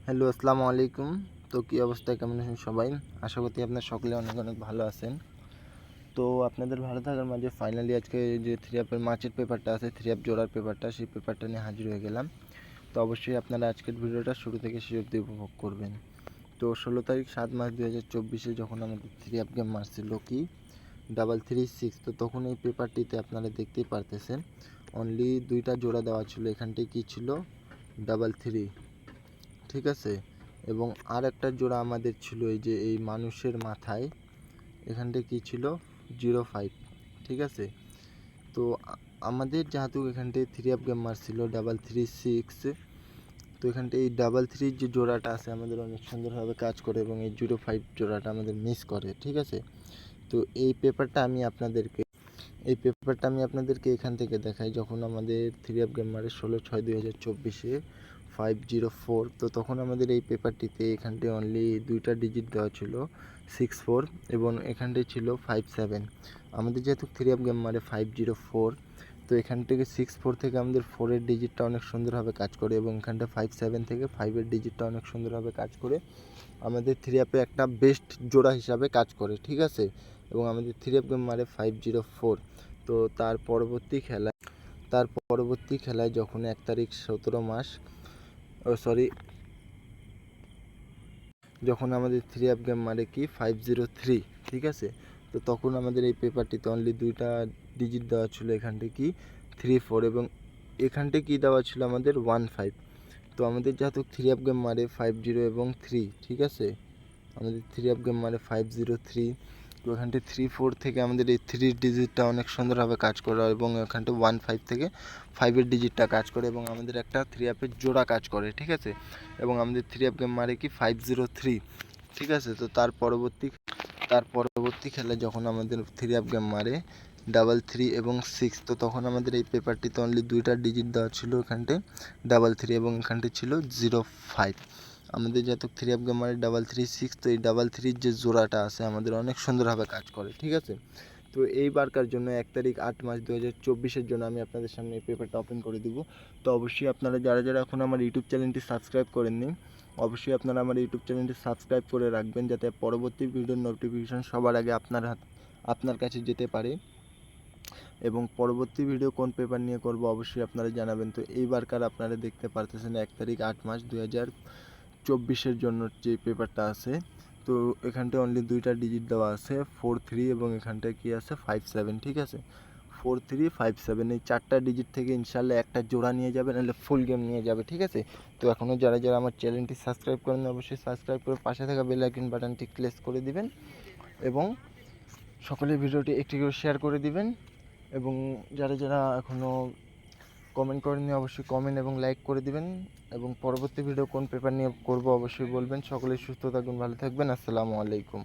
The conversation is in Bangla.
হ্যালো, আসসালামু আলাইকুম। তো কী অবস্থা, কেমন আছেন সবাই? আশা করছি আপনার সকলে অনেক অনেক ভালো আছেন। তো আপনাদের ভালো থাকার মাঝে ফাইনালি আজকে যে থ্রি আপের মার্চের পেপারটা আছে, থ্রি আপ জোড়ার পেপারটা, সেই পেপারটা নিয়ে হাজির হয়ে গেলাম। তো অবশ্যই আপনারা আজকের ভিডিওটা শুরু থেকে শেষ অবধি উপভোগ করবেন। তো 16 তারিখ 7 মার্চ 2024 যখন আমাদের থ্রি আপ গেম মারছিল কি 336, তো তখন এই পেপারটিতে আপনারা দেখতেই পারতেছেন অনলি দুইটা জোড়া দেওয়া ছিল। এখানটায় কি ছিল? 3, ঠিক আছে। এবং আর একটা জোড়া আমাদের ছিল এই যে এই মানুষের মাথায়, এখানটা কি ছিল? 05, ঠিক আছে। তো আমাদের যেহেতু এখানটায় থ্রি আপ গেম মারছিল 336, তো এখানটায় এই 33 যে জোড়াটা আছে আমাদের অনেক সুন্দরভাবে কাজ করে এবং এই 05 জোড়াটা আমাদের মিস করে, ঠিক আছে। তো এই পেপারটা আমি আপনাদেরকে এখান থেকে দেখাই যখন আমাদের থ্রি আপ গেম মারে 16/6/2024 504। তো তখন আমাদের এই পেপারটিতে এখানটায় অনলি দুইটা ডিজিট দেওয়া ছিল 64 এবং এখানটায় ছিল 57। আমাদের যেহেতু থ্রি আপ গেম মারে 504, তো এখান থেকে 64 থেকে আমাদের 4-এর ডিজিটটা অনেক সুন্দরভাবে কাজ করে এবং এখানটা 57 থেকে 5-এর ডিজিটটা অনেক সুন্দরভাবে কাজ করে আমাদের থ্রি আপে একটা বেস্ট জোড়া হিসাবে কাজ করে, ঠিক আছে। এবং আমাদের থ্রি আপ গেম মারে 504। তো তার পরবর্তী খেলায় যখন 1 তারিখ 17 মাস যখন আমাদের থ্রি আপ গেম মারে কি 503, ঠিক আছে। তো তখন আমাদের এই পেপারটিতে অনলি দুইটা ডিজিট দেওয়া ছিল, এখানটি কি 34 এবং এখানটি কি দেওয়া ছিল আমাদের 15। তো আমাদের যেহেতু থ্রি আপ গেম মারে 50 এবং 3, ঠিক আছে। আমাদের থ্রি আপ গেম মারে 503, তো এখানটি 34 থেকে আমাদের এই 3 ডিজিটটা অনেক সুন্দরভাবে কাজ করে এবং এখানটি 15 থেকে 5-এর ডিজিটটা কাজ করে এবং আমাদের একটা থ্রি আপের জোড়া কাজ করে, ঠিক আছে। এবং আমাদের থ্রি আপ গেম মারে কি 503, ঠিক আছে। তো তার পরবর্তী খেলায় যখন আমাদের থ্রি আপ গেম মারে 3 এবং 6, তো তখন আমাদের এই পেপারটিতে অনলি দুইটা ডিজিট দেওয়া ছিল, এখানটে 3 এবং এখানটি ছিল 05। আমাদের যেহেতু থ্রি আপ গেম মারে 336, তো এই 33 যে জোড়াটা আছে আমাদের অনেক সুন্দরভাবে কাজ করে, ঠিক আছে। তো এইবারকার জন্য 1 তারিখ 8 মাস 2024 জন্য আমি আপনাদের সামনে এই পেপারটা ওপেন করে দিব। তো অবশ্যই আপনারা যারা এখন আমার ইউটিউব চ্যানেলটি সাবস্ক্রাইব করেননি, অবশ্যই আপনারা আমার ইউটিউব চ্যানেলটি সাবস্ক্রাইব করে রাখবেন যাতে পরবর্তী ভিডিওর নোটিফিকেশন সবার আগে আপনার কাছে যেতে পারে। এবং পরবর্তী ভিডিও কোন পেপার নিয়ে করব অবশ্যই আপনারা জানাবেন। তো এইবারকার আপনারা দেখতে পারতেছেন 1 তারিখ 8 মাস 2024 জন্য যে পেপারটা আছে, তো এখানটা অনলি দুইটা ডিজিট দেওয়া আছে 43 এবং এখানটায় কি আছে 57, ঠিক আছে। 4357 এই চারটা ডিজিট থেকে ইনশাল্লাহ একটা জোড়া নিয়ে যাবে, নাহলে ফুল গেম নিয়ে যাবে, ঠিক আছে। তো এখনও যারা আমার চ্যানেলটি সাবস্ক্রাইব করেন অবশ্যই সাবস্ক্রাইব করে পাশে থাকা বেল আইকন বাটনটি প্রেস করে দিবেন এবং সকলে ভিডিওটি একটি করে শেয়ার করে দিবেন। এবং যারা এখনও কমেন্ট করেননি অবশ্যই কমেন্ট এবং লাইক করে দিবেন এবং পরবর্তী ভিডিও কোন পেপার নিয়ে করব অবশ্যই বলবেন। সকলেই সুস্থ থাকবেন, ভালো থাকবেন। আসসালামু আলাইকুম।